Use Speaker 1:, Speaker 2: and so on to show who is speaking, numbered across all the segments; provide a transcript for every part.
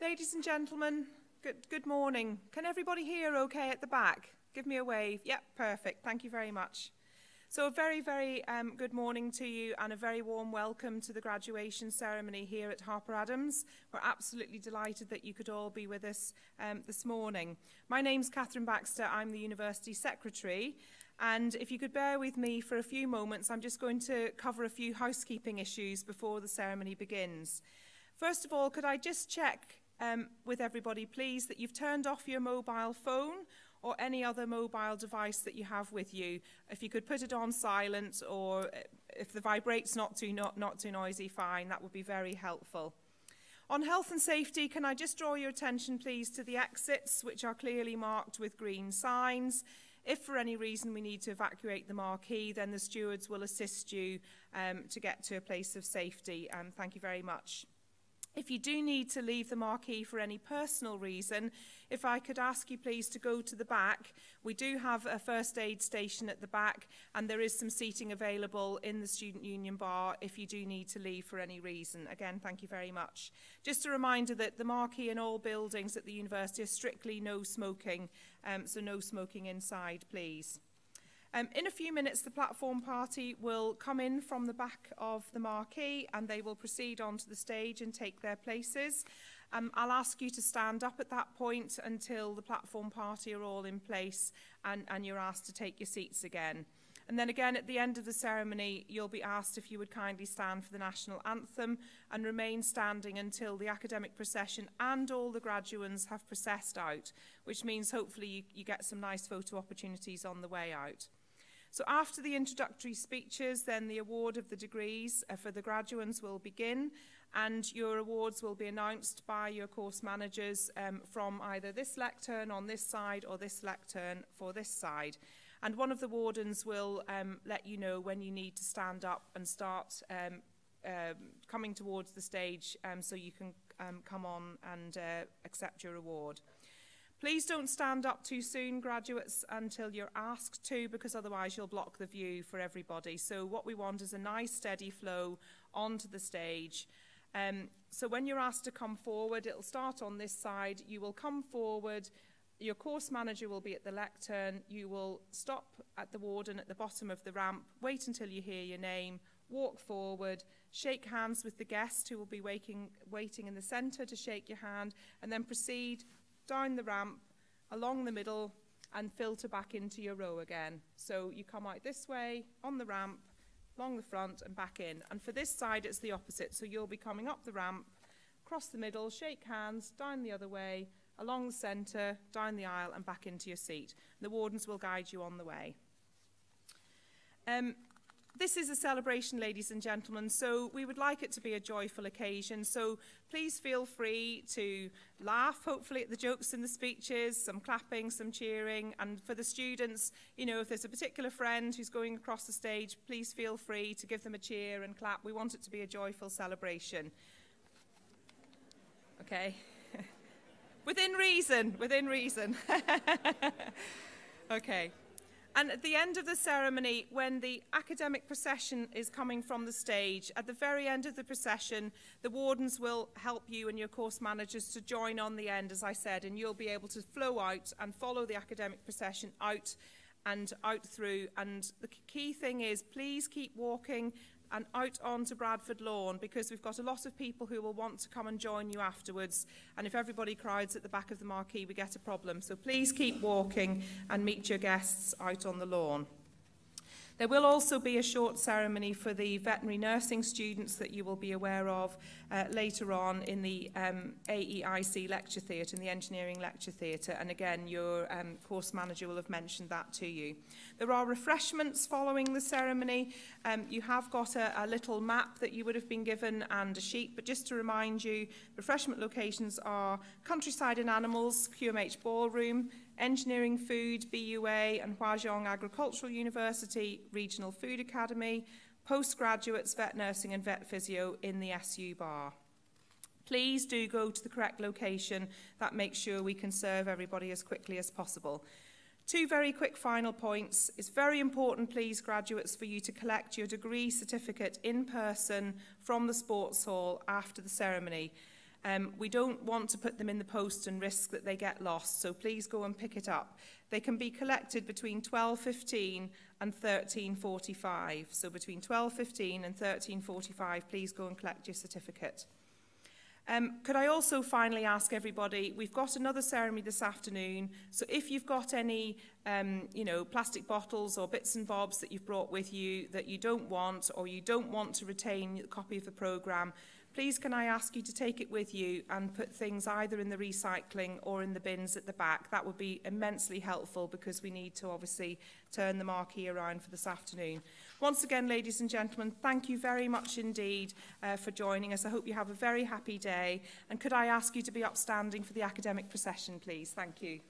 Speaker 1: Ladies and gentlemen, good morning. Can everybody hear okay at the back? Give me a wave. Yep, perfect. Thank you very much. So a very good morning to you and a very warm welcome to the graduation ceremony here at Harper Adams. We're absolutely delighted that you could all be with us this morning. My name's Catherine Baxter. I'm the University Secretary. And if you could bear with me for a few moments, I'm just going to cover a few housekeeping issues before the ceremony begins. First of all, could I just check with everybody, please, that you've turned off your mobile phone or any other mobile device that you have with you. If you could put it on silent, or if the vibrate's not too noisy, fine, that would be very helpful. On health and safety, can I just draw your attention, please, to the exits, which are clearly marked with green signs. If for any reason we need to evacuate the marquee, then the stewards will assist you to get to a place of safety. Thank you very much. If you do need to leave the marquee for any personal reason, if I could ask you please to go to the back. We do have a first aid station at the back, and there is some seating available in the Student Union bar if you do need to leave for any reason. Again, thank you very much. Just a reminder that the marquee in all buildings at the university are strictly no smoking, so no smoking inside, please. In a few minutes, the platform party will come in from the back of the marquee and they will proceed onto the stage and take their places. I'll ask you to stand up at that point until the platform party are all in place and you're asked to take your seats again. And then again, at the end of the ceremony, you'll be asked if you would kindly stand for the national anthem and remain standing until the academic procession and all the graduates have processed out, which means hopefully you get some nice photo opportunities on the way out. So after the introductory speeches, then the award of the degrees for the graduates will begin, and your awards will be announced by your course managers from either this lectern on this side or this lectern for this side. And one of the wardens will let you know when you need to stand up and start coming towards the stage so you can come on and accept your award. Please don't stand up too soon, graduates, until you're asked to, because otherwise you'll block the view for everybody. So what we want is a nice steady flow onto the stage. So when you're asked to come forward, it'll start on this side. You will come forward. Your course manager will be at the lectern. You will stop at the warden at the bottom of the ramp, wait until you hear your name, walk forward, shake hands with the guest who will be waiting in the centre to shake your hand, and then proceed down the ramp, along the middle, and filter back into your row again. So you come out this way, on the ramp, along the front, and back in. And for this side, it's the opposite. So you'll be coming up the ramp, across the middle, shake hands, down the other way, along the centre, down the aisle, and back into your seat. The wardens will guide you on the way. This is a celebration, ladies and gentlemen, so we would like it to be a joyful occasion. So please feel free to laugh, hopefully, at the jokes in the speeches, some clapping, some cheering. And for the students, you know, if there's a particular friend who's going across the stage, please feel free to give them a cheer and clap. We want it to be a joyful celebration. Okay. Within reason, within reason. Okay. And at the end of the ceremony, when the academic procession is coming from the stage, at the very end of the procession, the wardens will help you and your course managers to join on the end, as I said, and you'll be able to flow out and follow the academic procession out and out through. And the key thing is, please keep walking and out onto Bradford Lawn, because we've got a lot of people who will want to come and join you afterwards, and if everybody crowds at the back of the marquee, we get a problem. So please keep walking and meet your guests out on the lawn. There will also be a short ceremony for the veterinary nursing students that you will be aware of later on in the AEIC lecture theatre, in the engineering lecture theatre, and again your course manager will have mentioned that to you. There are refreshments following the ceremony. You have got a little map that you would have been given and a sheet, but just to remind you, refreshment locations are Countryside and Animals, QMH Ballroom, Engineering Food, BUA, and Huazhong Agricultural University, Regional Food Academy, Postgraduates, Vet Nursing and Vet Physio in the SU bar. Please do go to the correct location. That makes sure we can serve everybody as quickly as possible. Two very quick final points. It's very important, please, graduates, for you to collect your degree certificate in person from the sports hall after the ceremony. We don't want to put them in the post and risk that they get lost, so please go and pick it up. They can be collected between 12:15 and 13:45. So between 12:15 and 13:45, please go and collect your certificate. Could I also finally ask everybody, we've got another ceremony this afternoon, so if you've got any plastic bottles or bits and bobs that you've brought with you that you don't want, or you don't want to retain a copy of the programme, please can I ask you to take it with you and put things either in the recycling or in the bins at the back. That would be immensely helpful because we need to obviously turn the marquee around for this afternoon. Once again, ladies and gentlemen, thank you very much indeed for joining us. I hope you have a very happy day. And could I ask you to be upstanding for the academic procession, please? Thank you.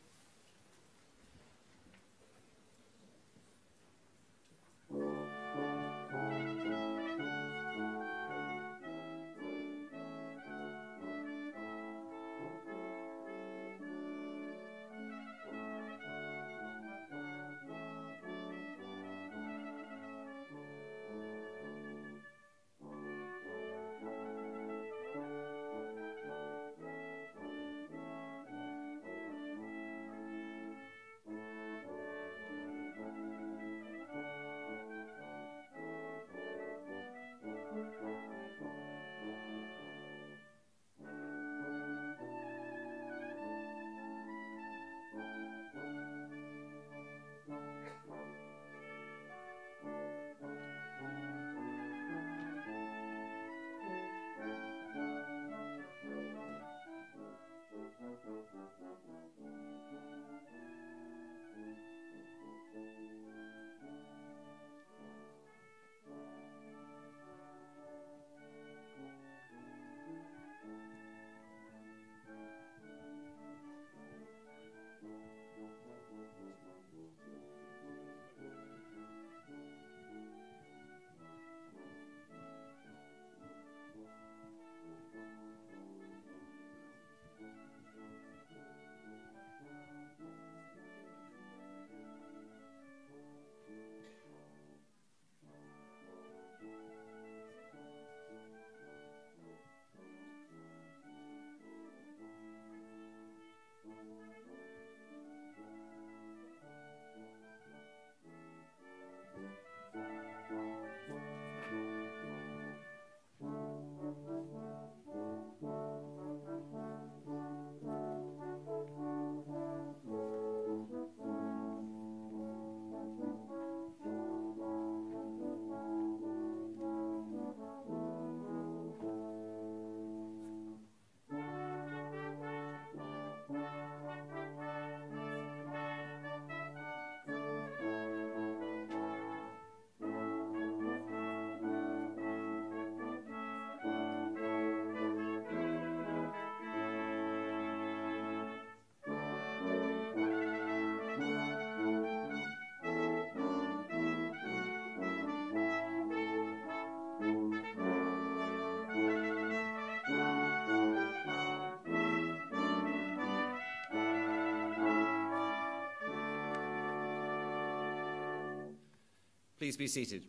Speaker 2: Please be seated.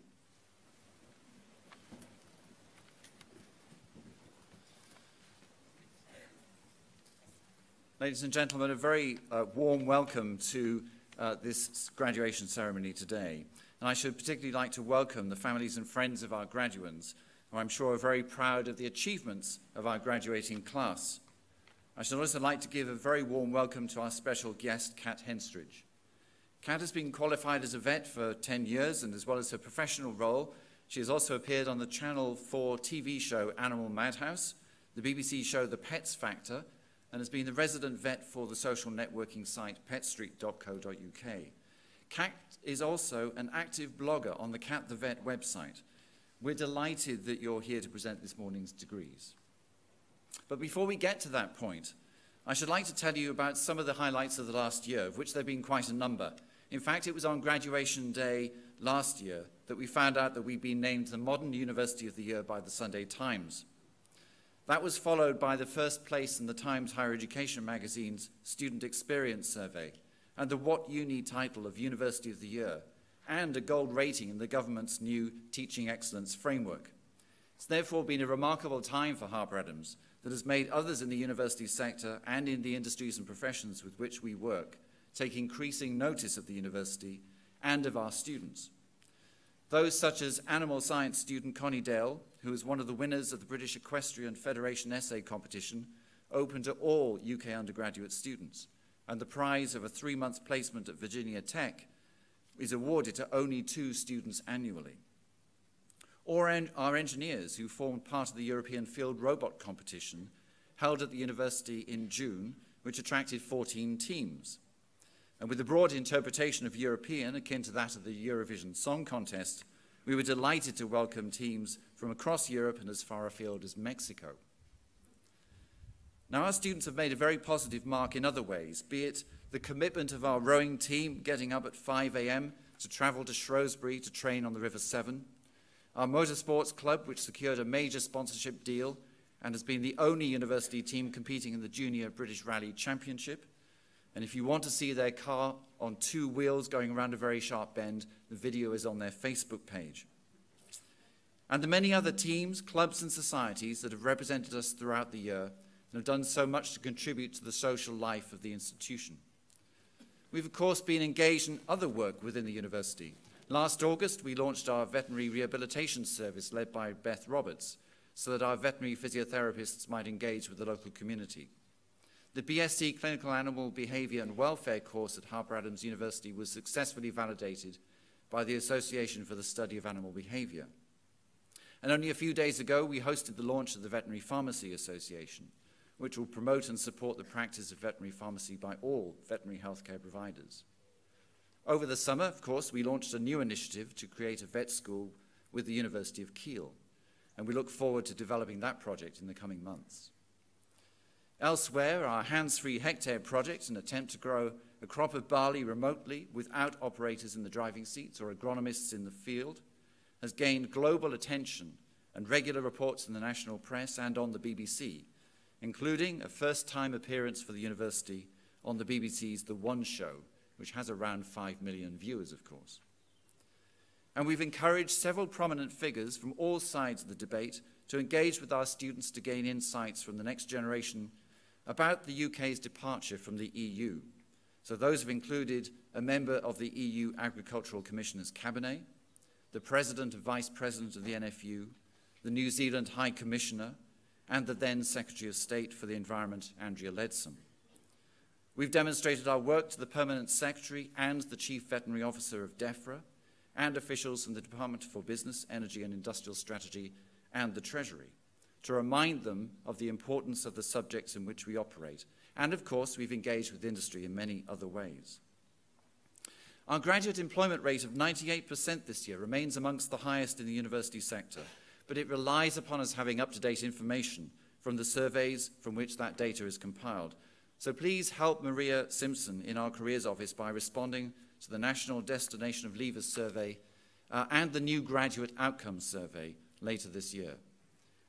Speaker 2: Ladies and gentlemen, a very warm welcome to this graduation ceremony today. And I should particularly like to welcome the families and friends of our graduates, who I'm sure are very proud of the achievements of our graduating class. I should also like to give a very warm welcome to our special guest, Kat Henstridge. Kat has been qualified as a vet for 10 years, and as well as her professional role, she has also appeared on the Channel 4 TV show Animal Madhouse, the BBC show The Pets Factor, and has been the resident vet for the social networking site petstreet.co.uk. Kat is also an active blogger on the Kat the Vet website. We're delighted that you're here to present this morning's degrees. But before we get to that point, I should like to tell you about some of the highlights of the last year, of which there have been quite a number. In fact, it was on graduation day last year that we found out that we'd been named the Modern University of the Year by the Sunday Times. That was followed by the first place in the Times Higher Education magazine's Student Experience Survey and the What Uni title of University of the Year, and a gold rating in the government's new Teaching Excellence Framework. It's therefore been a remarkable time for Harper Adams that has made others in the university sector and in the industries and professions with which we work take increasing notice of the university and of our students. Those such as animal science student Connie Dale, who is one of the winners of the British Equestrian Federation essay competition, open to all UK undergraduate students, and the prize of a 3-month placement at Virginia Tech is awarded to only 2 students annually. Or our engineers who formed part of the European Field Robot Competition held at the university in June, which attracted 14 teams. And with the broad interpretation of European, akin to that of the Eurovision Song Contest, we were delighted to welcome teams from across Europe and as far afield as Mexico. Now, our students have made a very positive mark in other ways, be it the commitment of our rowing team getting up at 5 a.m. to travel to Shrewsbury to train on the River Severn, our motorsports club, which secured a major sponsorship deal and has been the only university team competing in the Junior British Rally Championship. And if you want to see their car on 2 wheels going around a very sharp bend, the video is on their Facebook page. And the many other teams, clubs and societies that have represented us throughout the year and have done so much to contribute to the social life of the institution. We've, of course, been engaged in other work within the university. Last August, we launched our veterinary rehabilitation service led by Beth Roberts, so that our veterinary physiotherapists might engage with the local community. The BSc Clinical Animal Behaviour and Welfare course at Harper Adams University was successfully validated by the Association for the Study of Animal Behaviour. And only a few days ago, we hosted the launch of the Veterinary Pharmacy Association, which will promote and support the practice of veterinary pharmacy by all veterinary healthcare providers. Over the summer, of course, we launched a new initiative to create a vet school with the University of Kiel, and we look forward to developing that project in the coming months. Elsewhere, our hands-free hectare project, an attempt to grow a crop of barley remotely without operators in the driving seats or agronomists in the field, has gained global attention and regular reports in the national press and on the BBC, including a first-time appearance for the university on the BBC's The One Show, which has around 5 million viewers, of course. And we've encouraged several prominent figures from all sides of the debate to engage with our students to gain insights from the next generation about the UK's departure from the EU. So those have included a member of the EU Agricultural Commissioner's Cabinet, the President and Vice President of the NFU, the New Zealand High Commissioner, and the then Secretary of State for the Environment, Andrea Leadsom. We've demonstrated our work to the Permanent Secretary and the Chief Veterinary Officer of DEFRA, and officials from the Department for Business, Energy and Industrial Strategy and the Treasury, to remind them of the importance of the subjects in which we operate. And of course, we've engaged with industry in many other ways. Our graduate employment rate of 98% this year remains amongst the highest in the university sector, but it relies upon us having up-to-date information from the surveys from which that data is compiled. So please help Maria Simpson in our careers office by responding to the National Destination of Leavers survey and the new Graduate Outcomes survey later this year.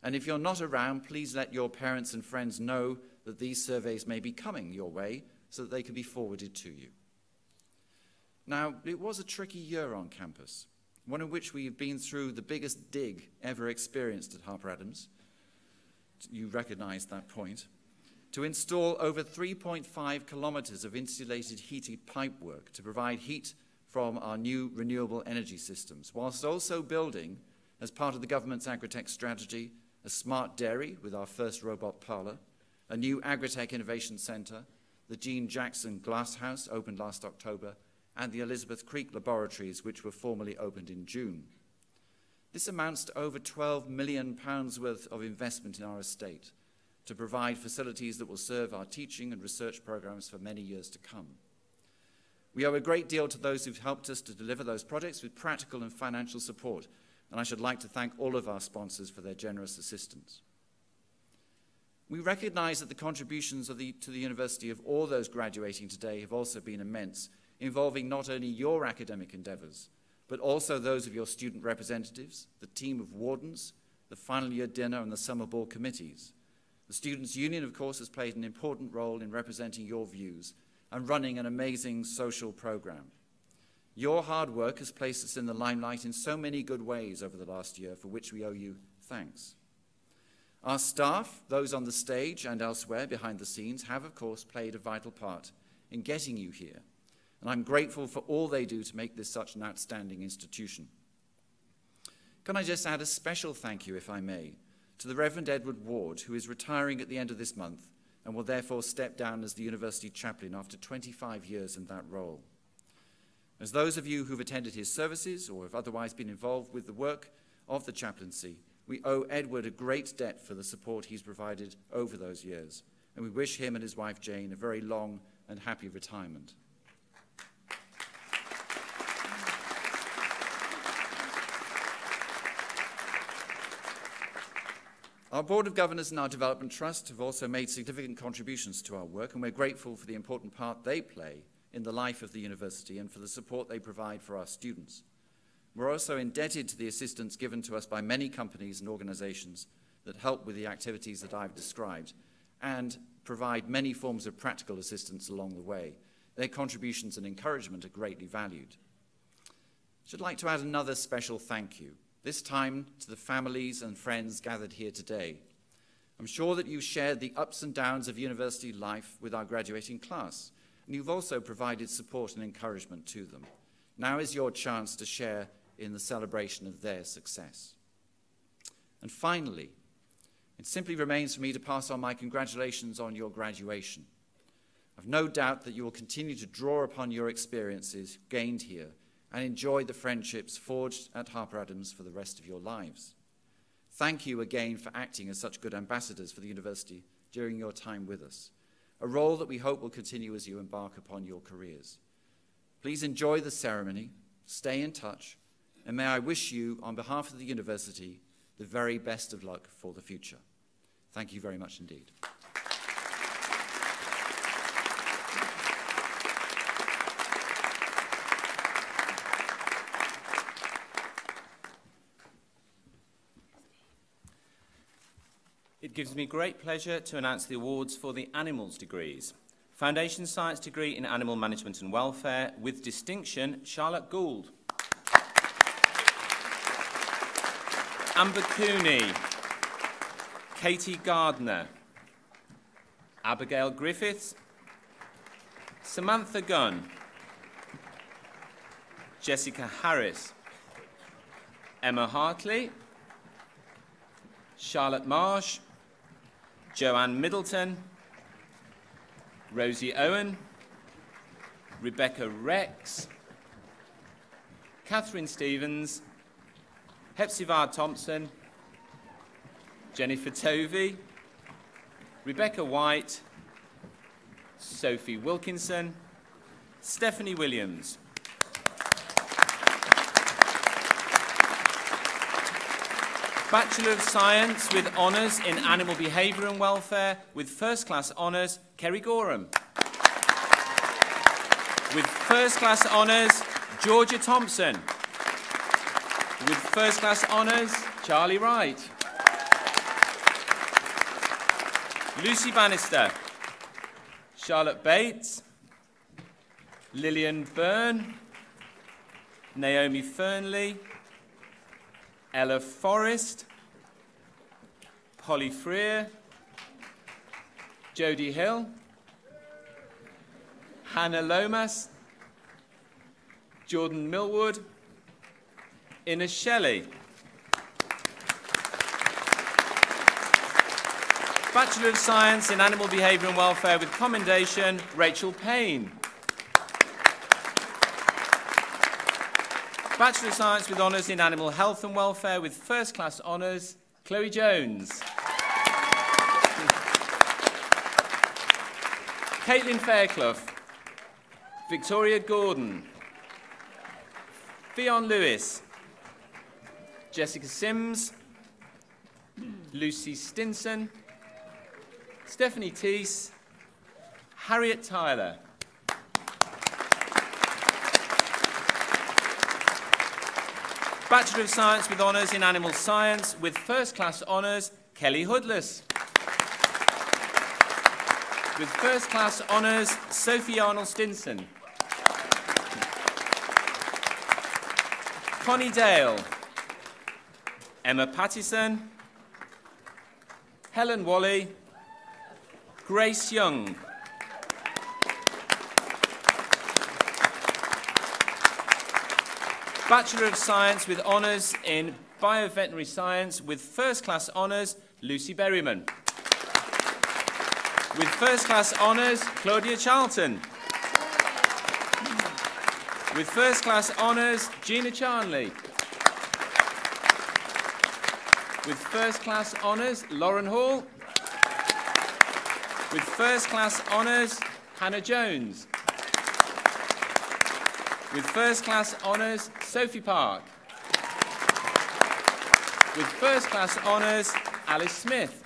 Speaker 2: And if you're not around, please let your parents and friends know that these surveys may be coming your way so that they can be forwarded to you. Now, it was a tricky year on campus, one in which we've been through the biggest dig ever experienced at Harper Adams. You recognize that point. To install over 3.5 kilometers of insulated heated pipework to provide heat from our new renewable energy systems, whilst also building, as part of the government's agritech strategy, a smart dairy with our first robot parlour, a new agritech innovation centre, the Jean Jackson Glasshouse opened last October, and the Elizabeth Creek laboratories, which were formally opened in June. This amounts to over £12 million worth of investment in our estate to provide facilities that will serve our teaching and research programs for many years to come. We owe a great deal to those who've helped us to deliver those projects with practical and financial support, and I should like to thank all of our sponsors for their generous assistance. We recognize that the contributions to the university of all those graduating today have also been immense, involving not only your academic endeavours, but also those of your student representatives, the team of wardens, the final year dinner and the summer ball committees. The Students' Union, of course, has played an important role in representing your views and running an amazing social programme. Your hard work has placed us in the limelight in so many good ways over the last year, for which we owe you thanks. Our staff, those on the stage and elsewhere behind the scenes, have, of course, played a vital part in getting you here, and I'm grateful for all they do to make this such an outstanding institution. Can I just add a special thank you, if I may, to the Reverend Edward Ward, who is retiring at the end of this month and will therefore step down as the university chaplain after 25 years in that role. As those of you who've attended his services or have otherwise been involved with the work of the chaplaincy, we owe Edward a great debt for the support he's provided over those years, and we wish him and his wife Jane a very long and happy retirement. Our Board of Governors and our Development Trust have also made significant contributions to our work, and we're grateful for the important part they play in the life of the university and for the support they provide for our students. We're also indebted to the assistance given to us by many companies and organizations that help with the activities that I've described and provide many forms of practical assistance along the way. Their contributions and encouragement are greatly valued. I should like to add another special thank you, this time to the families and friends gathered here today. I'm sure that you shared the ups and downs of university life with our graduating class, and you've also provided support and encouragement to them. Now is your chance to share in the celebration of their success. And finally, it simply remains for me to pass on my congratulations on your graduation. I've no doubt that you will continue to draw upon your experiences gained here and enjoy the friendships forged at Harper Adams for the rest of your lives. Thank you again for acting as such good ambassadors for the university during your time with us, a role that we hope will continue as you embark upon your careers. Please enjoy the ceremony, stay in touch, and may I wish you, on behalf of the university, the very best of luck for the future. Thank you very much indeed.
Speaker 3: It gives me great pleasure to announce the awards for the Animals degrees. Foundation Science degree in Animal Management and Welfare, with distinction, Charlotte Gould. Amber Cooney, Katie Gardner, Abigail Griffiths, Samantha Gunn, Jessica Harris, Emma Hartley, Charlotte Marsh, Joanne Middleton, Rosie Owen, Rebecca Rex, Catherine Stevens, Hepzibah Thompson, Jennifer Tovey, Rebecca White, Sophie Wilkinson, Stephanie Williams. Bachelor of Science with Honours in Animal Behaviour and Welfare, with First Class Honours, Kerry Gorham. With First Class Honours, Georgia Thompson. With First Class Honours, Charlie Wright. Lucy Bannister, Charlotte Bates, Lillian Byrne, Naomi Fernley, Ella Forrest, Polly Freer, Jodie Hill, Hannah Lomas, Jordan Millwood, Inna Shelley. Bachelor of Science in Animal Behaviour and Welfare with commendation, Rachel Payne. Bachelor of Science with Honours in Animal Health and Welfare with First Class Honours, Chloe Jones. Caitlin Fairclough, Victoria Gordon, Fionn Lewis, Jessica Sims, Lucy Stinson, Stephanie Teese, Harriet Tyler. Bachelor of Science with Honours in Animal Science with First Class Honours, Kelly Hoodless. With First Class Honours, Sophie Arnold Stinson. Connie Dale, Emma Pattison, Helen Wally, Grace Young. Bachelor of Science with honours in Bioveterinary Science with first class honours, Lucy Berryman. With first class honours, Claudia Charlton. With first class honours, Gina Charnley. With first class honours, Lauren Hall. With first class honours, Hannah Jones. With first class honours, Sophie Park. With first class honours, Alice Smith.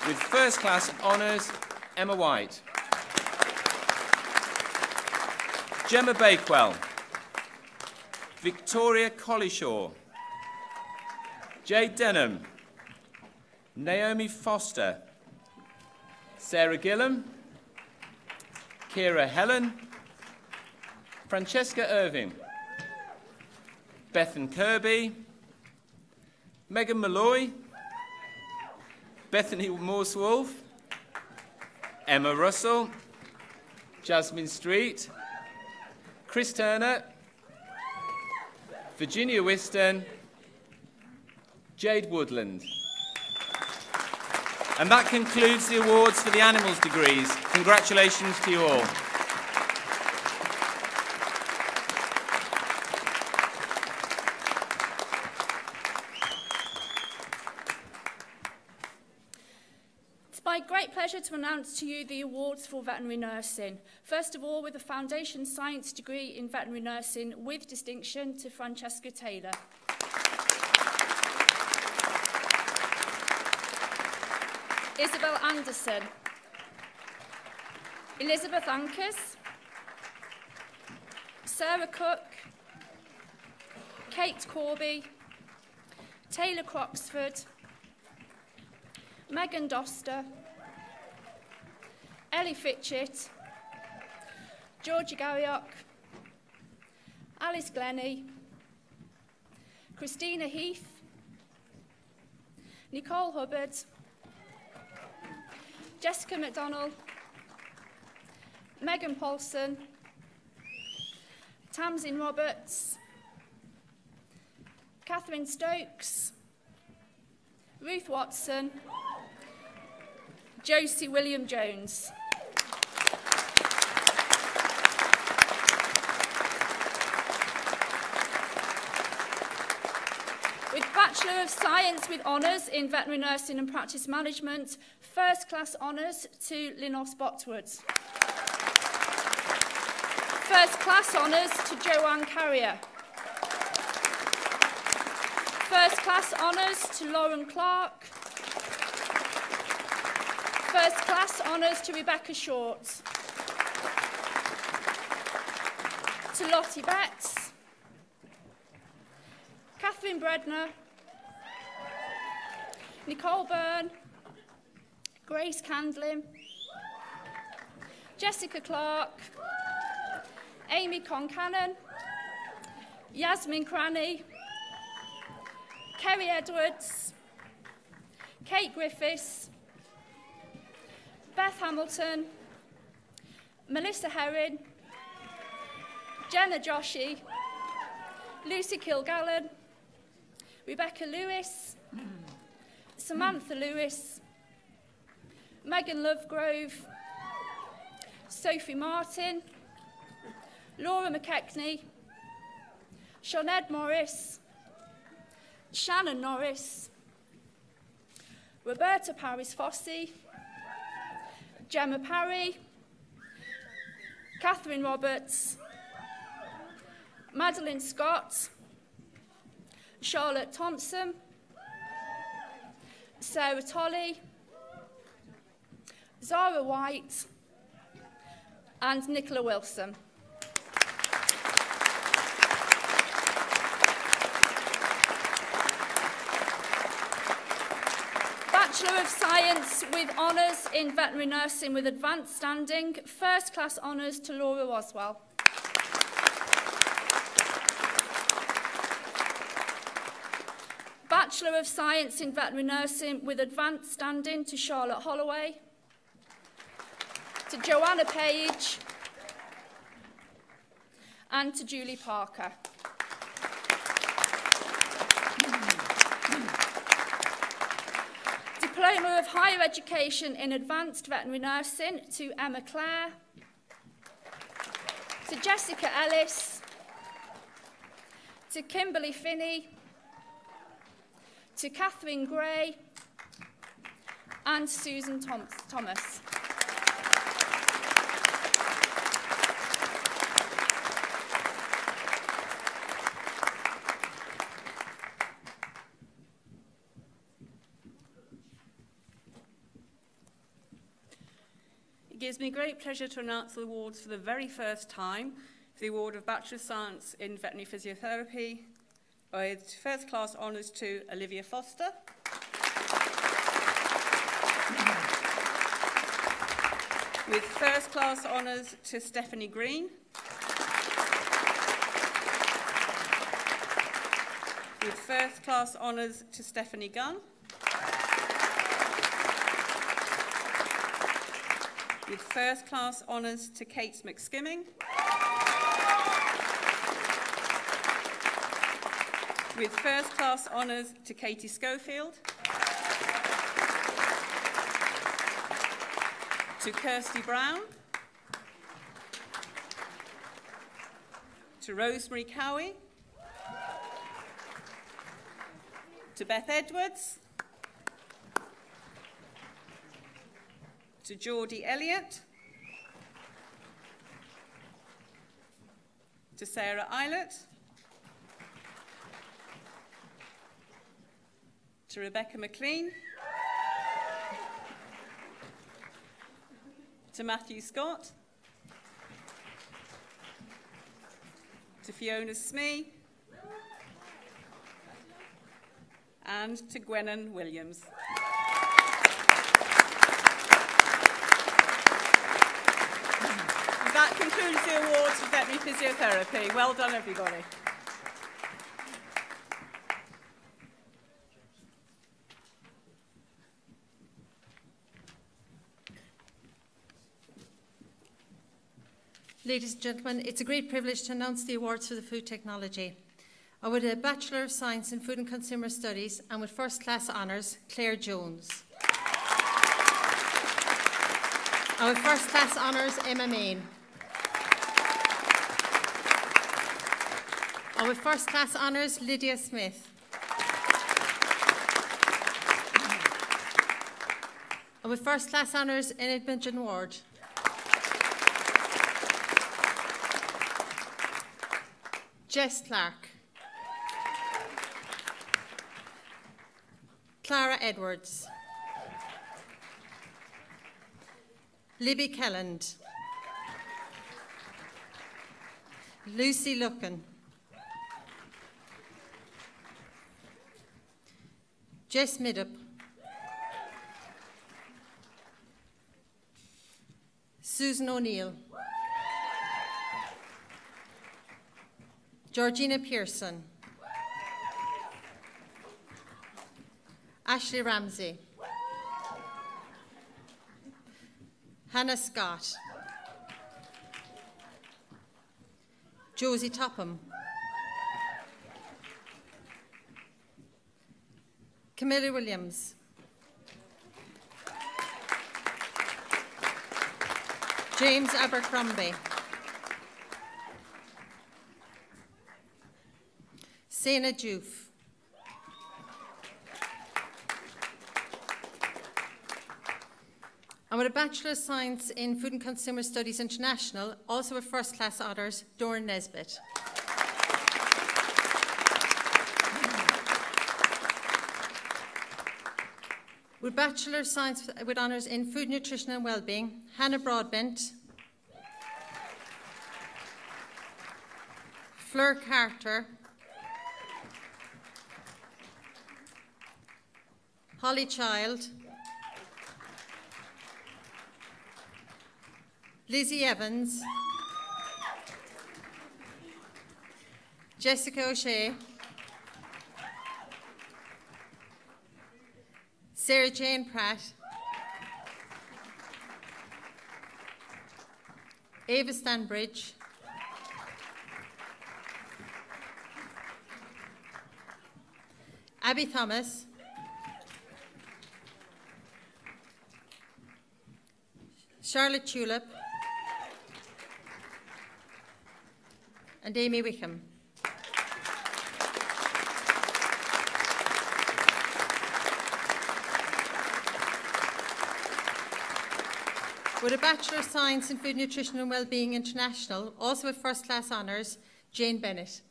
Speaker 3: With first class honours, Emma White. Gemma Bakewell. Victoria Collyshaw. Jade Denham. Naomi Foster. Sarah Gillam. Kira Helen. Francesca Irving. Bethan Kirby. Megan Malloy. Bethany Morse-Wolf. Emma Russell. Jasmine Street. Chris Turner. Virginia Whiston. Jade Woodland. And that concludes the awards for the animals degrees. Congratulations to you all.
Speaker 4: My great pleasure to announce to you the awards for veterinary nursing. First of all, with a Foundation Science degree in veterinary nursing with distinction to Francesca Taylor. Isabel Anderson. Elizabeth Ankers. Sarah Cook. Kate Corby. Taylor Croxford. Megan Doster. Ellie Fitchett. Georgia Garriock. Alice Glennie. Christina Heath. Nicole Hubbard. Jessica McDonnell. Megan Paulson. Tamsin Roberts. Catherine Stokes. Ruth Watson. Josie William-Jones. With Bachelor of Science with honours in Veterinary Nursing and Practice Management, first class honours to Linos Botwood. First class honours to Joanne Carrier. First class honours to Lauren Clark. First class honours to Rebecca Short. To Lottie Betts. Catherine Bredner. Nicole Byrne. Grace Candlin. Jessica Clark. Amy Concannon. Yasmin Cranny. Kerry Edwards. Kate Griffiths. Beth Hamilton. Melissa Herring. Jenna Joshi. Lucy Kilgallen. Rebecca Lewis. Samantha Lewis. Megan Lovegrove. Sophie Martin. Laura McKechnie. Sinead Morris. Shannon Norris. Roberta Paris-Fossey. Gemma Parry. Catherine Roberts. Madeline Scott. Charlotte Thompson. Sarah Tolley. Zara White. And Nicola Wilson. Bachelor of Science with honours in Veterinary Nursing with advanced standing, first class honours to Laura Roswell. Bachelor of Science in Veterinary Nursing with advanced standing to Charlotte Holloway, to Joanna Page, and to Julie Parker. Diploma of Higher Education in Advanced Veterinary Nursing to Emma Clare, to Jessica Ellis, to Kimberly Finney, to Catherine Gray, and Susan Thomas.
Speaker 5: It gives me great pleasure to announce the awards for the very first time. The award of Bachelor of Science in Veterinary Physiotherapy with first class honours to Olivia Foster. With first class honours to Stephanie Green. With first class honours to Stephanie Gunn. With first class honours to Kate McSkimming. With first class honours to Katie Schofield. To Kirsty Brown. To Rosemary Cowie. To Beth Edwards. To Geordie Elliott. To Sarah Eilert. To Rebecca McLean. To Matthew Scott. To Fiona Smee. And to Gwennon Williams. That concludes the awards for veterinary physiotherapy. Well done, everybody.
Speaker 6: Ladies and gentlemen, it's a great privilege to announce the awards for the food technology. I with a Bachelor of Science in Food and Consumer Studies and with first class honours, Claire Jones. And with first class honours, Emma Main. And with first class honours, Lydia Smith. And with first class honours, Enid Benjamin Ward. Jess Clark. Clara Edwards. Libby Kelland. Lucy Lucan. Jess Middup. Susan O'Neill. Georgina Pearson. Ashley Ramsey. Hannah Scott. Josie Topham. Camilla Williams. James Abercrombie. Sena Joof. And with a Bachelor of Science in Food and Consumer Studies International, also with first class honours, Doran Nesbitt. With Bachelor of Science with honours in Food, Nutrition and Wellbeing, Hannah Broadbent. Fleur Carter. Holly Child. Lizzie Evans. Jessica O'Shea. Sarah Jane Pratt, Ava Stanbridge, Abby Thomas, Charlotte Tulip, and Amy Wickham. With a Bachelor of Science in Food, Nutrition and Wellbeing International, also with first class honours, Jane Bennett.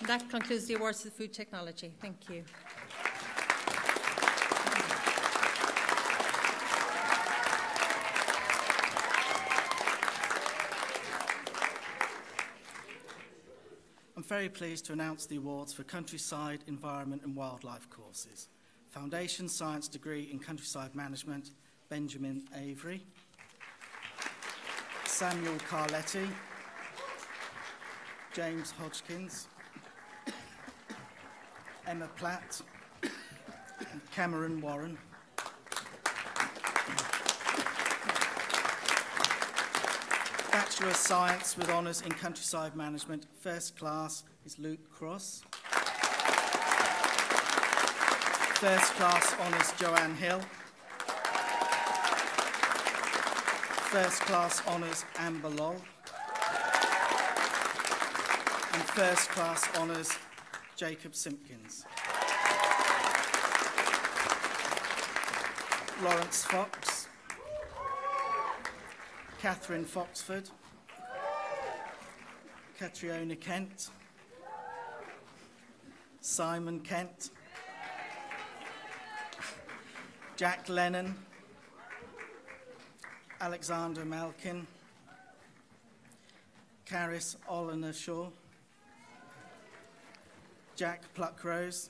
Speaker 6: And that concludes the awards for the food technology. Thank you.
Speaker 7: I'm very pleased to announce the awards for Countryside, Environment and Wildlife courses. Foundation Science degree in Countryside Management, Benjamin Avery. Samuel Carletti. James Hodgkins. Emma Platt. And Cameron Warren. Bachelor of Science with honours in Countryside Management, first class is Luke Cross. First class honours Joanne Hill. First class honours Amber Loll. And first class honours Jacob Simpkins. Lawrence Fox. Catherine Foxford, Catriona Kent, Simon Kent, Jack Lennon, Alexander Malkin, Caris Olenershaw, Jack Pluckrose,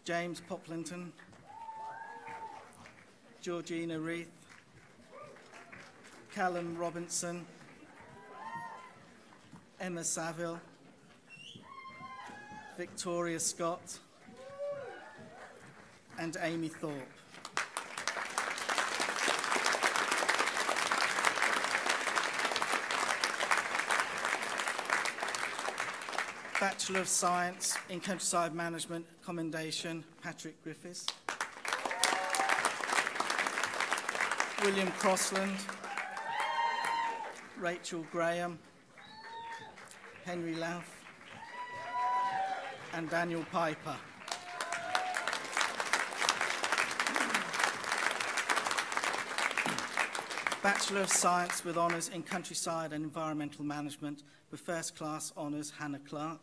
Speaker 7: James Poplinton, Georgina Reith, Callum Robinson, Emma Saville, Victoria Scott, and Amy Thorpe. Bachelor of Science in Countryside Management, Commendation, Patrick Griffiths. William Crossland, Rachel Graham, Henry Louth, and Daniel Piper. Bachelor of Science with honours in Countryside and Environmental Management with first class honours Hannah Clark.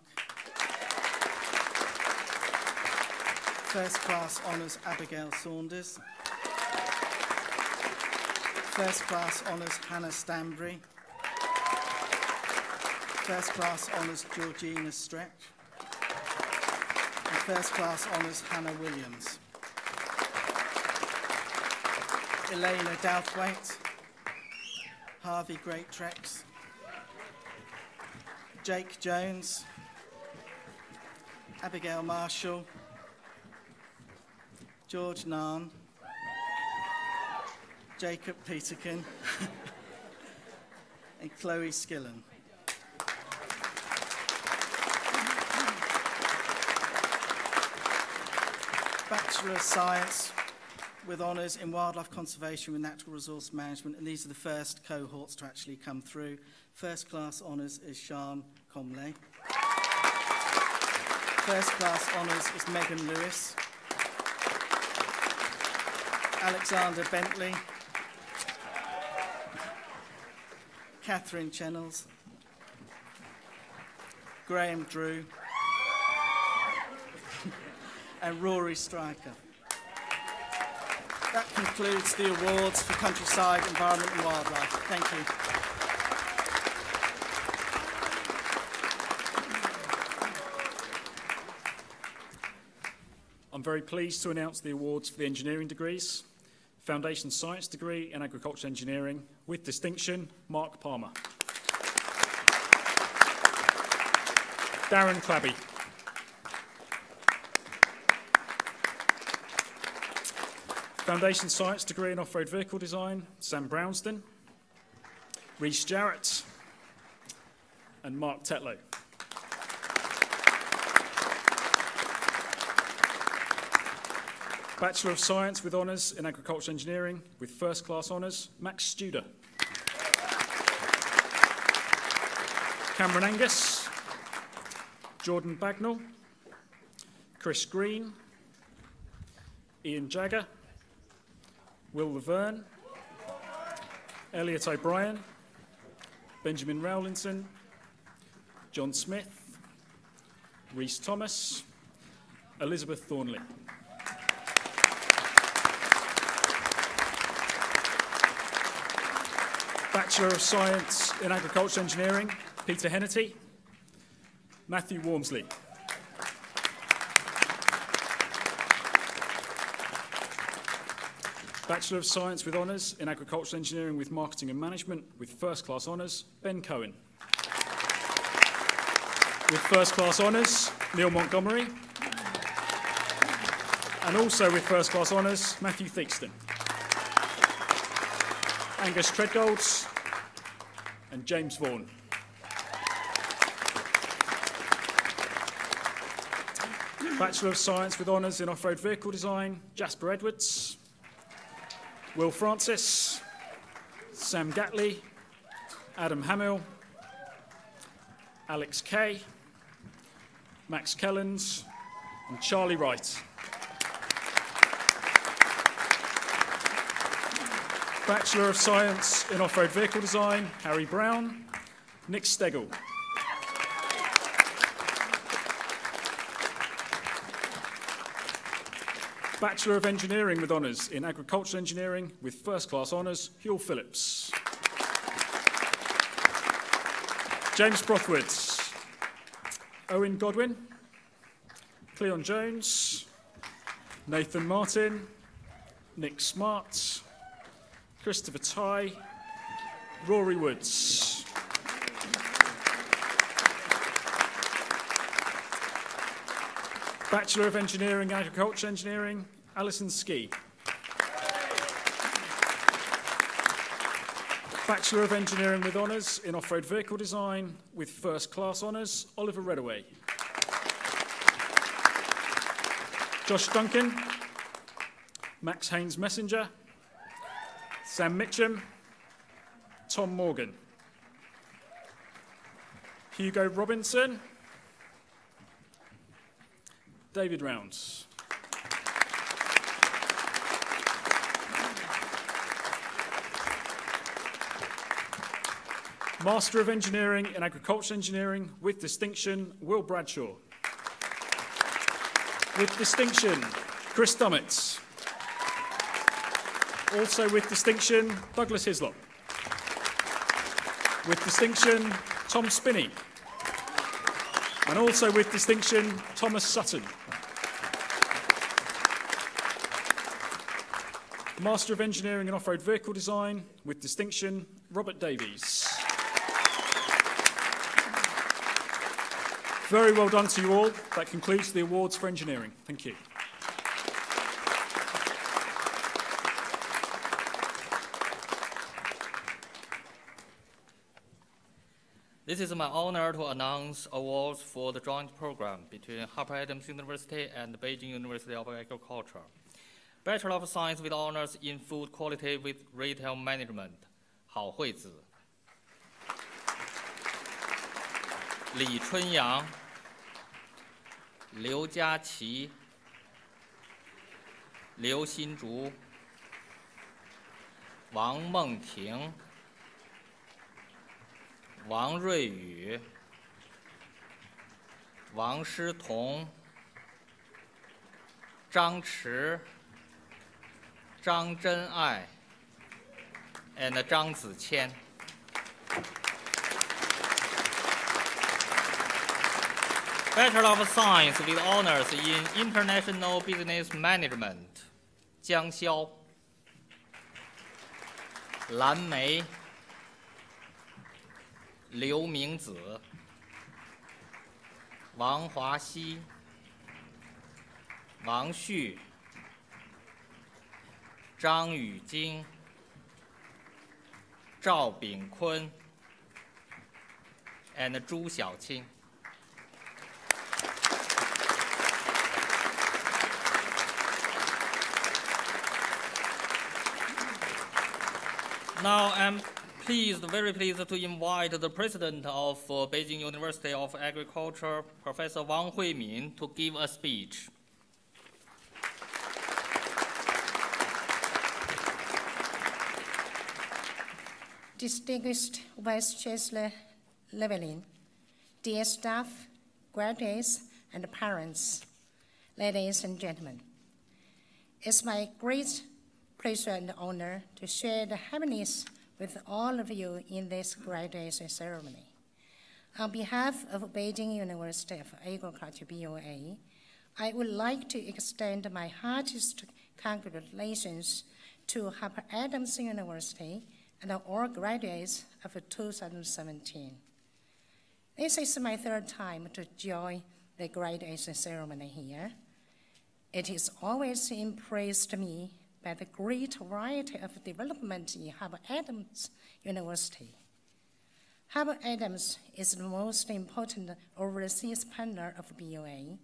Speaker 7: First class honours Abigail Saunders. First class honours Hannah Stanbury. First class honours Georgina Stretch. And first class honours Hannah Williams. Elena Douthwaite. Harvey Greattrex. Jake Jones. Abigail Marshall. George Narn. Jacob Peterkin. And Chloe Skillen. Bachelor of Science with honours in Wildlife Conservation with Natural Resource Management, and these are the first cohorts to actually come through. First class honours is Sian Comley. First class honours is Megan Lewis. Alexander Bentley. Catherine Chennels. Graham Drew. And Rory Stryker. That concludes the awards for Countryside, Environment and Wildlife. Thank you.
Speaker 8: I'm very pleased to announce the awards for the engineering degrees. Foundation Science degree in Agricultural Engineering with distinction, Mark Palmer. Darren Clabby. Foundation Science degree in Off-Road Vehicle Design, Sam Brownston, Rhys Jarrett, and Mark Tetlow. Bachelor of Science with Honours in Agricultural Engineering with First Class Honours, Max Studer. Cameron Angus, Jordan Bagnall, Chris Green, Ian Jagger, Will Laverne, Elliot O'Brien, Benjamin Rowlinson, John Smith, Rhys Thomas, Elizabeth Thornley. Bachelor of Science in Agricultural Engineering, Peter Hennety, Matthew Wormsley. Bachelor of Science with Honours in Agricultural Engineering with Marketing and Management with First Class Honours, Ben Cohen. With First Class Honours, Neil Montgomery. And also with First Class Honours, Matthew Theakston. Angus Treadgolds and James Vaughan. Bachelor of Science with Honours in Off-Road Vehicle Design, Jasper Edwards. Will Francis, Sam Gatley, Adam Hamill, Alex Kay, Max Kellens, and Charlie Wright. Bachelor of Science in Off-Road Vehicle Design, Harry Brown, Nick Stegel. Bachelor of Engineering with Honours in Agricultural Engineering with First Class Honours, Huell Phillips. James Brothwoods, Owen Godwin, Cleon Jones, Nathan Martin, Nick Smart, Christopher Tye, Rory Woods. Bachelor of Engineering, Agriculture Engineering, Alison Ski. Bachelor of Engineering with Honours in Off-Road Vehicle Design with First Class Honours, Oliver Redaway. Josh Duncan, Max Haynes Messenger, Sam Mitchum, Tom Morgan. Hugo Robinson, David Rounds. Master of Engineering in Agricultural Engineering with distinction, Will Bradshaw. With distinction, Chris Dummett. Also with distinction, Douglas Hislop. With distinction, Tom Spinney. And also with distinction, Thomas Sutton. Master of Engineering in Off-Road Vehicle Design with distinction, Robert Davies. Very well done to you all. That concludes the awards for engineering. Thank you.
Speaker 9: This is my honor to announce awards for the joint program between Harper Adams University and Beijing University of Agriculture. Bachelor of Science with Honors in Food Quality with Retail Management, Hao Huizi. Li Chunyang, Liu Jiaqi, Liu Xinzhu, Wang Mengting, Wang Ruiyu, Wang Shitong, Zhang Chi, Zhang Zhenai, and Zhang Ziqian. Bachelor of Science with Honors in International Business Management, Jiang Xiao, Lan Mei, Liu Mingzi, 王华西、王旭、张雨晶、赵炳坤 and 朱小青。Now I'm very pleased to invite the president of Beijing University of Agriculture, Professor Wang Huimin, to give a speech.
Speaker 10: Distinguished Vice Chancellor Llewellyn, dear staff, graduates, and parents, ladies and gentlemen, it's my great pleasure and honor to share the happiness with all of you in this graduation ceremony. On behalf of Beijing University of Agriculture, BOA, I would like to extend my heartiest congratulations to Harper Adams University and all graduates of 2017. This is my third time to join the graduation ceremony here. It has always impressed me by the great variety of development in Harper Adams University. Harper Adams is the most important overseas partner of BOA.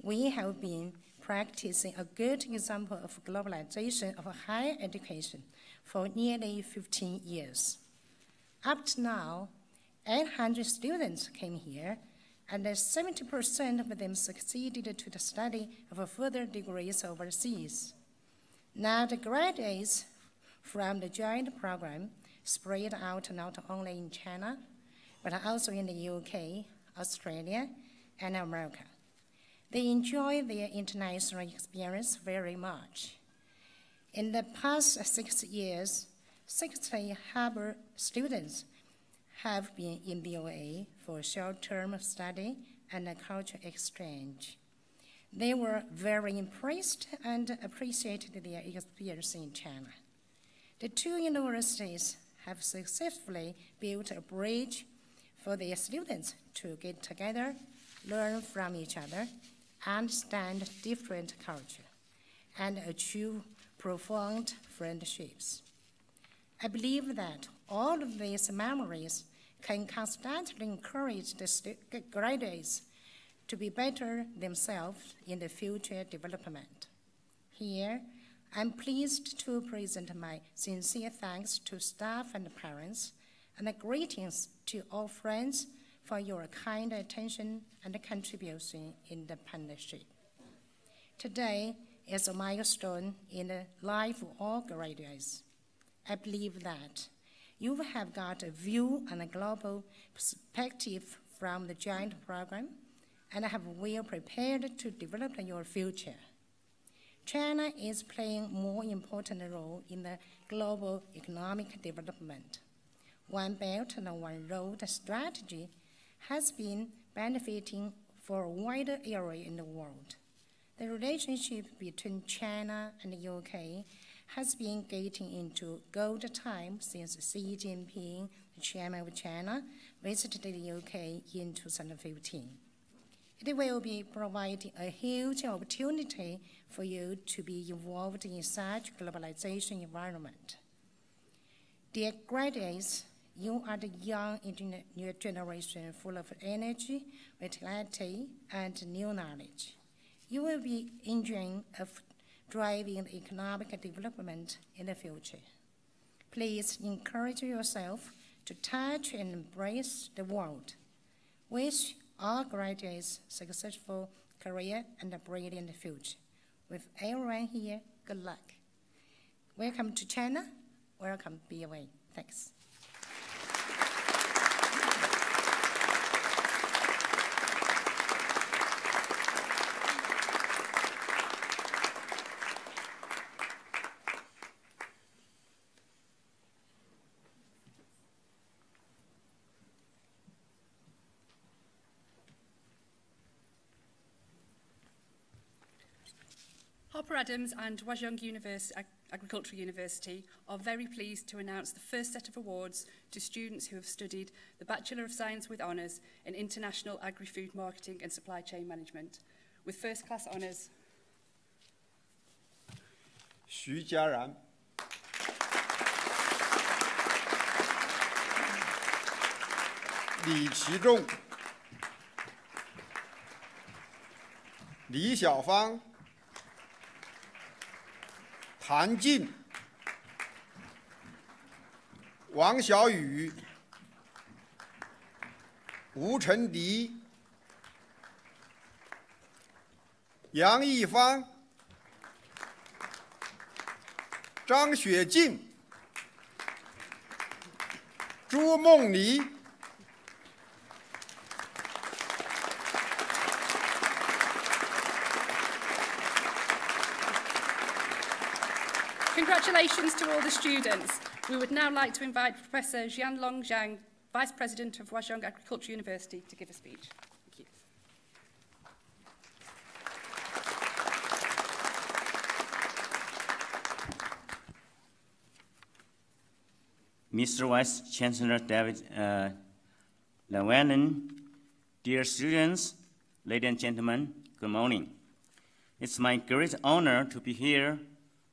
Speaker 10: We have been practicing a good example of globalization of higher education for nearly 15 years. Up to now, 800 students came here, and 70% of them succeeded to the study of further degrees overseas. Now the graduates from the joint program spread out not only in China, but also in the UK, Australia, and America. They enjoy their international experience very much. In the past 6 years, 60 Harper students have been in BOA for short-term study and a cultural exchange. They were very impressed and appreciated their experience in China. The two universities have successfully built a bridge for their students to get together, learn from each other, understand different culture, and achieve profound friendships. I believe that all of these memories can constantly encourage the graduates to be better themselves in the future development. Here, I'm pleased to present my sincere thanks to staff and parents, and greetings to all friends for your kind attention and contribution in the partnership. Today is a milestone in the life of all graduates. I believe that you have got a view and a global perspective from the joint program and have well prepared to develop your future. China is playing a more important role in the global economic development. One Belt and One Road strategy has been benefiting for a wider area in the world. The relationship between China and the UK has been getting into gold time since Xi Jinping, the chairman of China, visited the UK in 2015. It will be providing a huge opportunity for you to be involved in such globalization environment. Dear graduates, you are the young new generation full of energy, vitality, and new knowledge. You will be enjoying of driving the economic development in the future. Please encourage yourself to touch and embrace the world. Wish all graduates successful career and a brilliant future. With everyone here, good luck. Welcome to China. Welcome, BOA. Thanks.
Speaker 5: Harper Adams and Wajong Agricultural University are very pleased to announce the first set of awards to students who have studied the Bachelor of Science with Honours in International Agri-Food Marketing and Supply Chain Management, with first-class honours.
Speaker 11: 徐佳然、李其仲、李小芳、谭进、王小雨、吴晨迪、杨一芳、张雪静、朱梦妮、
Speaker 5: Congratulations to all the students. We would now like to invite Professor Jianlong Zhang, Vice President of Washong Agricultural University, to give a speech. Thank you.
Speaker 12: Mr. Vice Chancellor David Llewellyn, dear students, ladies and gentlemen, good morning. It's my great honor to be here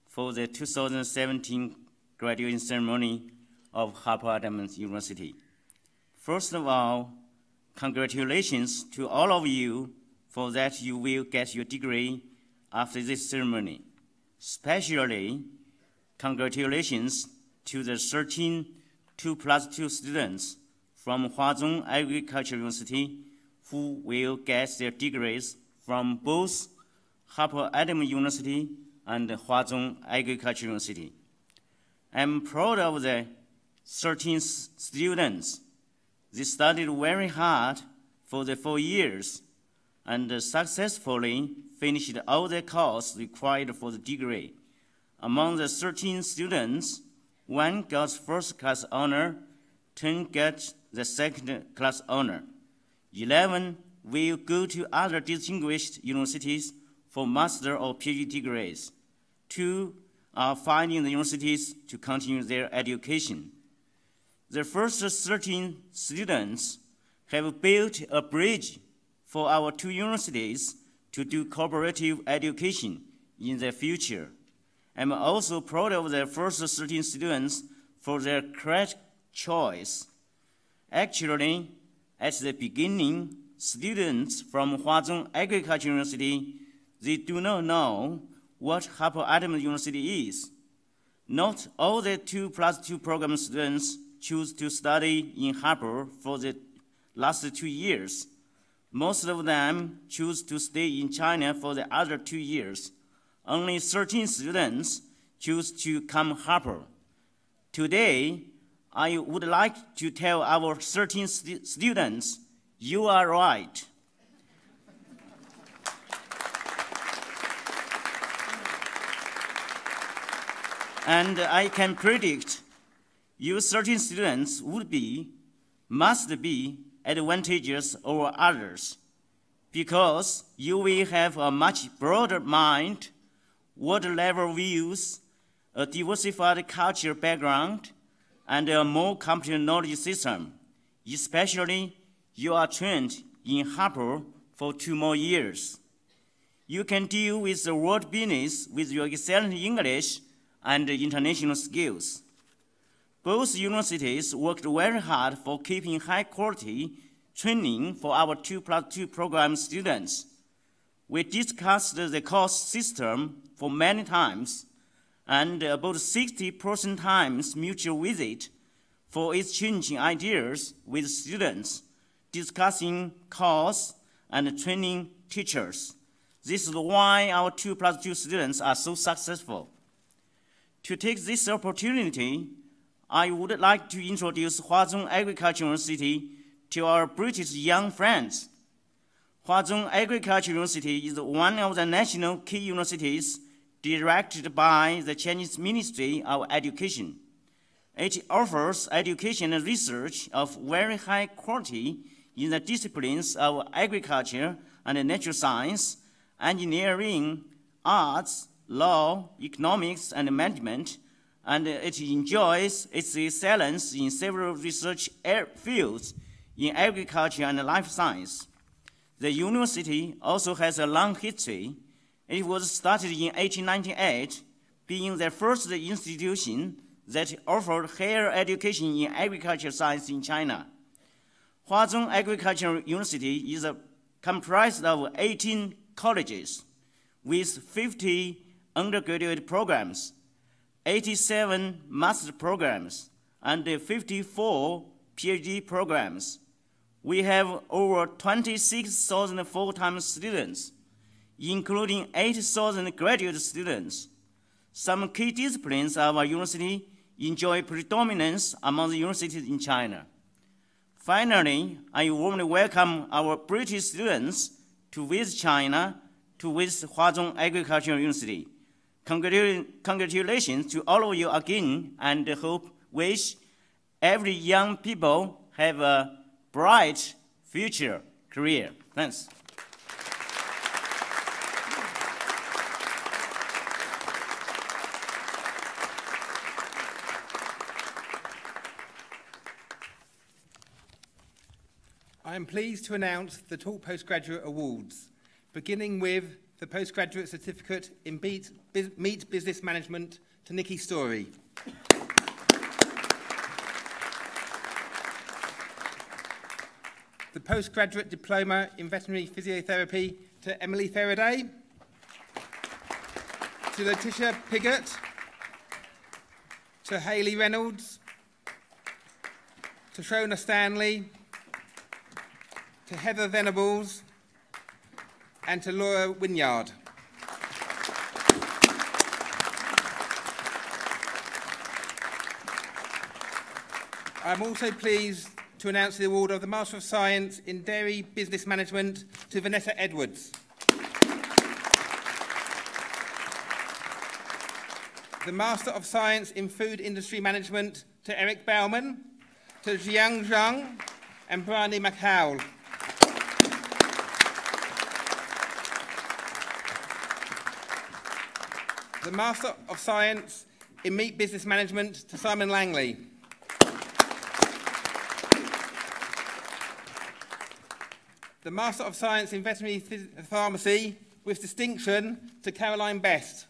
Speaker 12: for the 2017 graduation ceremony of Harper Adams University. First of all, congratulations to all of you for that you will get your degree after this ceremony. Especially, congratulations to the 13 2+2 students from Huazhong Agricultural University who will get their degrees from both Harper Adams University and Huazhong Agricultural University. I'm proud of the 13 students. They studied very hard for the 4 years and successfully finished all the courses required for the degree. Among the 13 students, 1 got first-class honor, 10 got the second-class honor. 11 will go to other distinguished universities for master or PhD degrees. 2 are finding the universities to continue their education. The first 13 students have built a bridge for our 2 universities to do cooperative education in the future. I'm also proud of the first 13 students for their correct choice. Actually, at the beginning, students from Huazhong Agricultural University, they do not know what Harper Adams University is. Not all the 2+2 program students choose to study in Harper for the last 2 years. Most of them choose to stay in China for the other 2 years. Only 13 students choose to come Harper. Today, I would like to tell our 13 students, you are right. And I can predict you 13 students must be advantageous over others because you will have a much broader mind, world-level views, a diversified cultural background, and a more complete knowledge system. Especially, you are trained in Harper for 2 more years. You can deal with the world business with your excellent English and international skills. Both universities worked very hard for keeping high-quality training for our 2+2 program students. We discussed the course system for many times, and about 60% times mutual visit for exchanging ideas with students, discussing course and training teachers. This is why our 2+2 students are so successful. To take this opportunity, I would like to introduce Huazhong Agricultural University to our British young friends. Huazhong Agricultural University is one of the national key universities directed by the Chinese Ministry of Education. It offers education and research of very high quality in the disciplines of agriculture and natural science, engineering, arts, law, economics, and management, and it enjoys its excellence in several research fields in agriculture and life science. The university also has a long history. It was started in 1898, being the first institution that offered higher education in agriculture science in China. Huazhong Agricultural University is comprised of 18 colleges with 50 undergraduate programs, 87 master programs, and 54 PhD programs. We have over 26,000 full-time students, including 8,000 graduate students. Some key disciplines of our university enjoy predominance among the universities in China. Finally, I warmly welcome our British students to visit China to visit Huazhong Agricultural University. Congratulations to all of you again, and wish every young people have a bright future career. Thanks.
Speaker 13: I am pleased to announce the Talk Postgraduate Awards, beginning with the Postgraduate Certificate in Meat Business Management to Nikki Story. The Postgraduate Diploma in Veterinary Physiotherapy to Emily Faraday, to Letitia Piggott, to Hayley Reynolds, to Shona Stanley, to Heather Venables, and to Laura Wynyard. I'm also pleased to announce the award of the Master of Science in Dairy Business Management to Vanessa Edwards. The Master of Science in Food Industry Management to Eric Bauman, to Jiang Zhang and Bryony McHowell. The Master of Science in Meat Business Management to Simon Langley. The Master of Science in Veterinary Pharmacy with distinction to Caroline Best.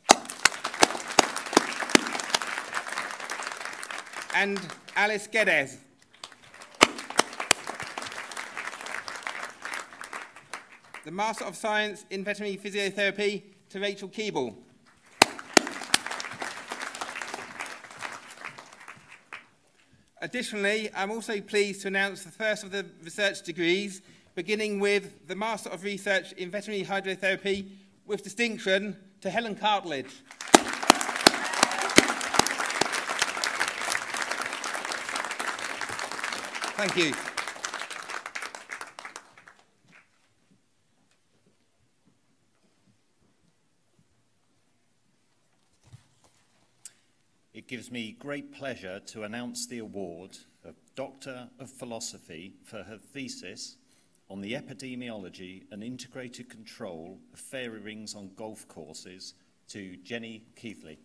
Speaker 13: And Alice Geddes. The Master of Science in Veterinary Physiotherapy to Rachel Keeble. Additionally, I'm also pleased to announce the first of the research degrees, beginning with the Master of Research in Veterinary Hydrotherapy with distinction to Helen Cartledge. Thank you.
Speaker 2: It gives me great pleasure to announce the award of Doctor of Philosophy for her thesis on the epidemiology and integrated control of fairy rings on golf courses to Jenny Keithley.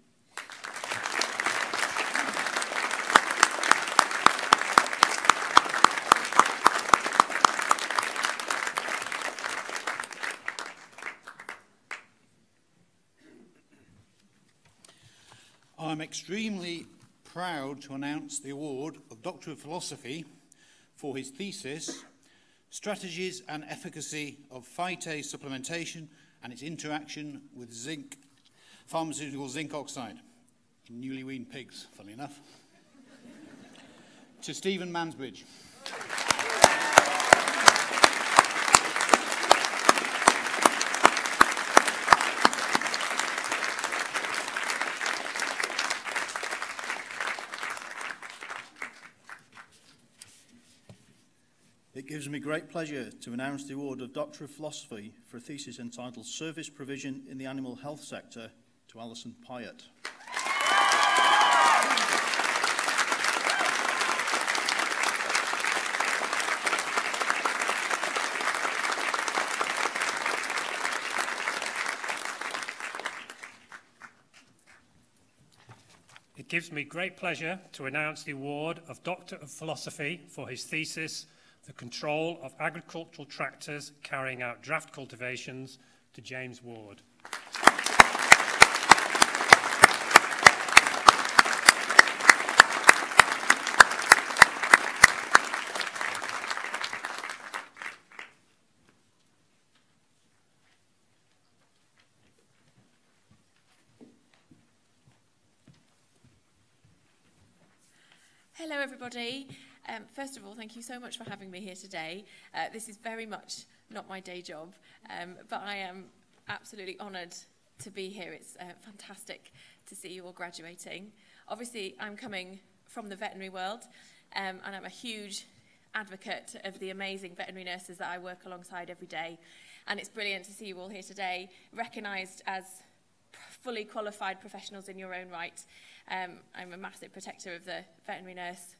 Speaker 14: I'm extremely proud to announce the award of Doctor of Philosophy for his thesis, Strategies and Efficacy of Phytase Supplementation and its Interaction with Zinc, Pharmaceutical Zinc Oxide in Newly Weaned Pigs, funnily enough, to Stephen Mansbridge.
Speaker 15: It gives me great pleasure to announce the award of Doctor of Philosophy for a thesis entitled Service Provision in the Animal Health Sector to Alison Pyatt.
Speaker 16: gives me great pleasure to announce the award of Doctor of Philosophy for his thesis, The Control of Agricultural Tractors Carrying Out Draft Cultivations, to James Ward.
Speaker 17: Hello everybody. First of all, thank you so much for having me here today. This is very much not my day job, but I am absolutely honoured to be here. It's fantastic to see you all graduating. Obviously, I'm coming from the veterinary world, and I'm a huge advocate of the amazing veterinary nurses that I work alongside every day. And it's brilliant to see you all here today, recognised as fully qualified professionals in your own right. I'm a massive protector of the veterinary nurse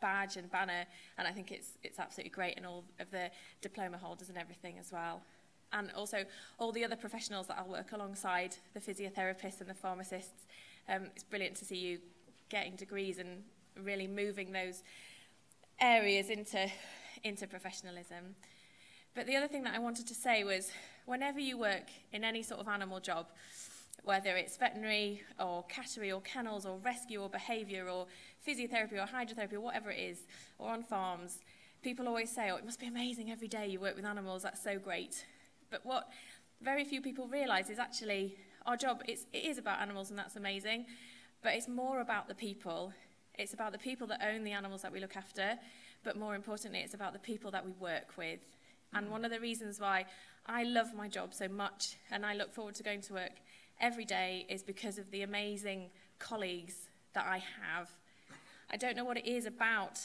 Speaker 17: badge and banner, and I think it's absolutely great, and all of the diploma holders and everything as well. And also all the other professionals that I'll work alongside, the physiotherapists and the pharmacists. It's brilliant to see you getting degrees and really moving those areas into professionalism. But the other thing that I wanted to say was, whenever you work in any sort of animal job, whether it's veterinary or cattery or kennels or rescue or behaviour or physiotherapy or hydrotherapy or whatever it is, or on farms, people always say, oh, it must be amazing every day you work with animals, that's so great. But what very few people realise is actually our job, it is about animals, and that's amazing, but it's more about the people. It's about the people that own the animals that we look after, but more importantly, it's about the people that we work with. And one of the reasons why I love my job so much and I look forward to going to work every day is because of the amazing colleagues that I have. I don't know what it is about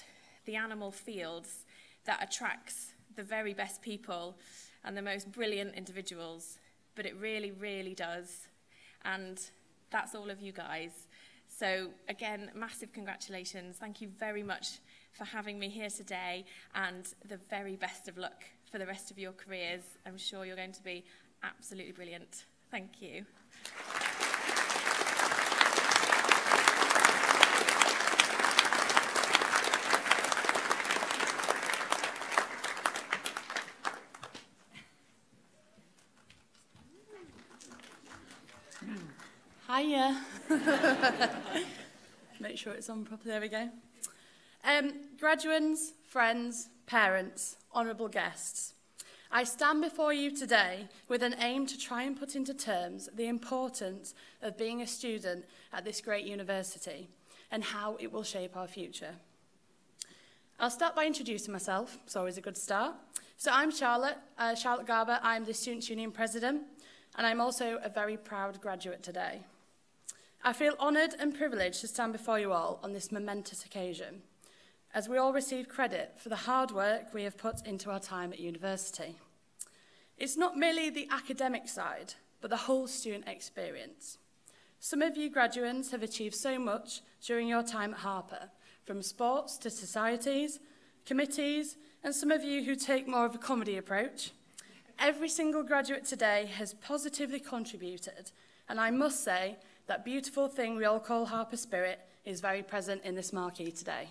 Speaker 17: the animal fields that attracts the very best people and the most brilliant individuals, but it really, really does. And that's all of you guys. So again, massive congratulations. Thank you very much for having me here today, and the very best of luck for the rest of your careers. I'm sure you're going to be absolutely brilliant. Thank you.
Speaker 18: Hiya. Make sure it's on properly. There we go. Graduates, friends, parents, honourable guests, I stand before you today with an aim to try and put into terms the importance of being a student at this great university and how it will shape our future. I'll start by introducing myself. It's always a good start. So I'm Charlotte Garber. I'm the Students' Union President, and I'm also a very proud graduate today. I feel honoured and privileged to stand before you all on this momentous occasion, as we all receive credit for the hard work we have put into our time at university. It's not merely the academic side, but the whole student experience. Some of you graduates have achieved so much during your time at Harper, from sports to societies, committees, and some of you who take more of a comedy approach. Every single graduate today has positively contributed, and I must say that beautiful thing we all call Harper spirit is very present in this marquee today.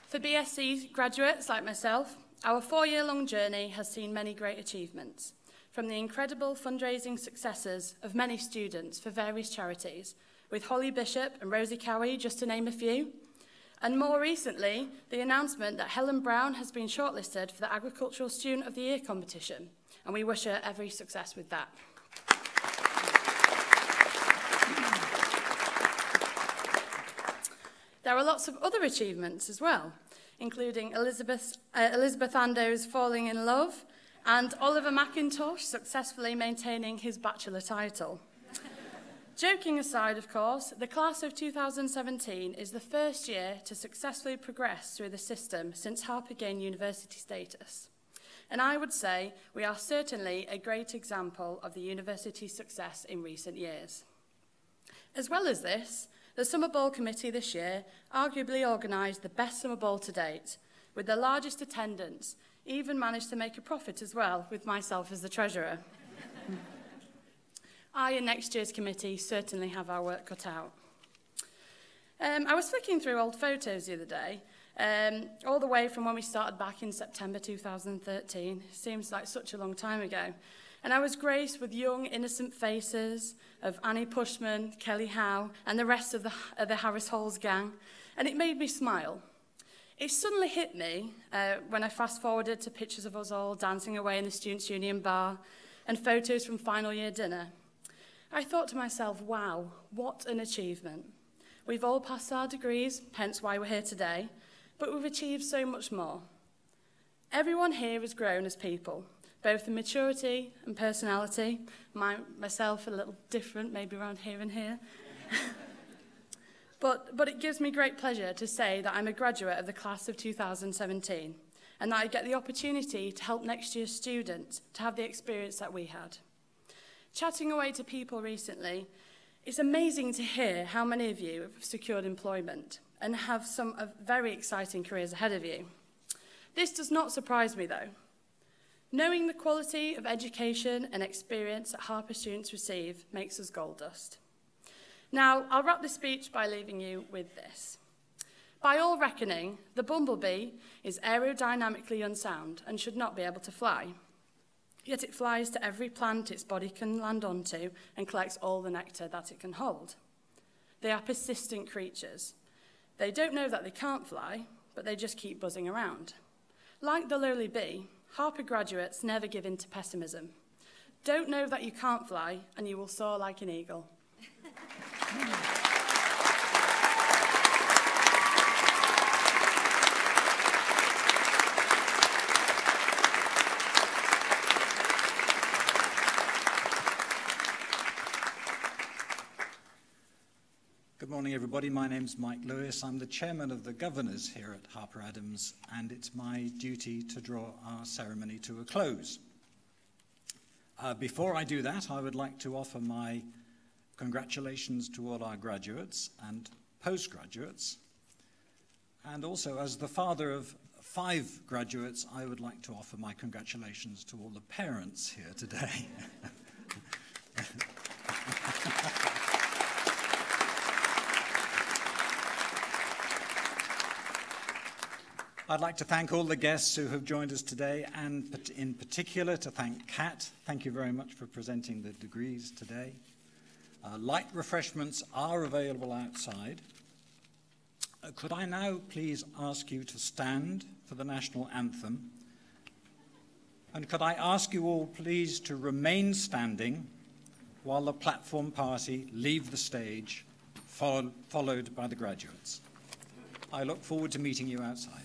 Speaker 18: For BSc graduates like myself, our 4-year-long journey has seen many great achievements, from the incredible fundraising successes of many students for various charities, with Holly Bishop and Rosie Cowie, just to name a few, and more recently, the announcement that Helen Brown has been shortlisted for the Agricultural Student of the Year competition, and we wish her every success with that. There are lots of other achievements as well, including Elizabeth Ando's falling in love and Oliver McIntosh successfully maintaining his bachelor title. Joking aside, of course, the class of 2017 is the first year to successfully progress through the system since Harper gained university status. And I would say we are certainly a great example of the university's success in recent years. As well as this, the Summer Bowl Committee this year arguably organised the best Summer Bowl to date, with the largest attendance even managed to make a profit as well, with myself as the treasurer. I and next year's committee certainly have our work cut out. I was flicking through old photos the other day, all the way from when we started back in September 2013. Seems like such a long time ago. And I was graced with young, innocent faces of Annie Pushman, Kelly Howe, and the rest of the Harris Halls gang, and it made me smile. It suddenly hit me when I fast-forwarded to pictures of us all dancing away in the Students' Union bar and photos from final year dinner. I thought to myself, wow, what an achievement. We've all passed our degrees, hence why we're here today, but we've achieved so much more. Everyone here has grown as people, both in maturity and personality. Myself a little different, maybe around here and here. But it gives me great pleasure to say that I'm a graduate of the class of 2017 and that I get the opportunity to help next year's students to have the experience that we had. Chatting away to people recently, it's amazing to hear how many of you have secured employment and have some very exciting careers ahead of you. This does not surprise me though. Knowing the quality of education and experience that Harper students receive makes us gold dust. Now, I'll wrap this speech by leaving you with this. By all reckoning, the bumblebee is aerodynamically unsound and should not be able to fly. Yet it flies to every plant its body can land onto and collects all the nectar that it can hold. They are persistent creatures. They don't know that they can't fly, but they just keep buzzing around. Like the lowly bee, Harper graduates never give in to pessimism. Don't know that you can't fly, and you will soar like an eagle.
Speaker 19: Good morning, everybody. My name's Mike Lewis. I'm the chairman of the governors here at Harper Adams, and it's my duty to draw our ceremony to a close. Before I do that, I would like to offer my congratulations to all our graduates and postgraduates. And also, as the father of 5 graduates, I would like to offer my congratulations to all the parents here today. I'd like to thank all the guests who have joined us today, and in particular to thank Kat. Thank you very much for presenting the degrees today. Light refreshments are available outside. Could I now please ask you to stand for the national anthem? And could I ask you all please to remain standing while the platform party leave the stage, followed by the graduates. I look forward to meeting you outside.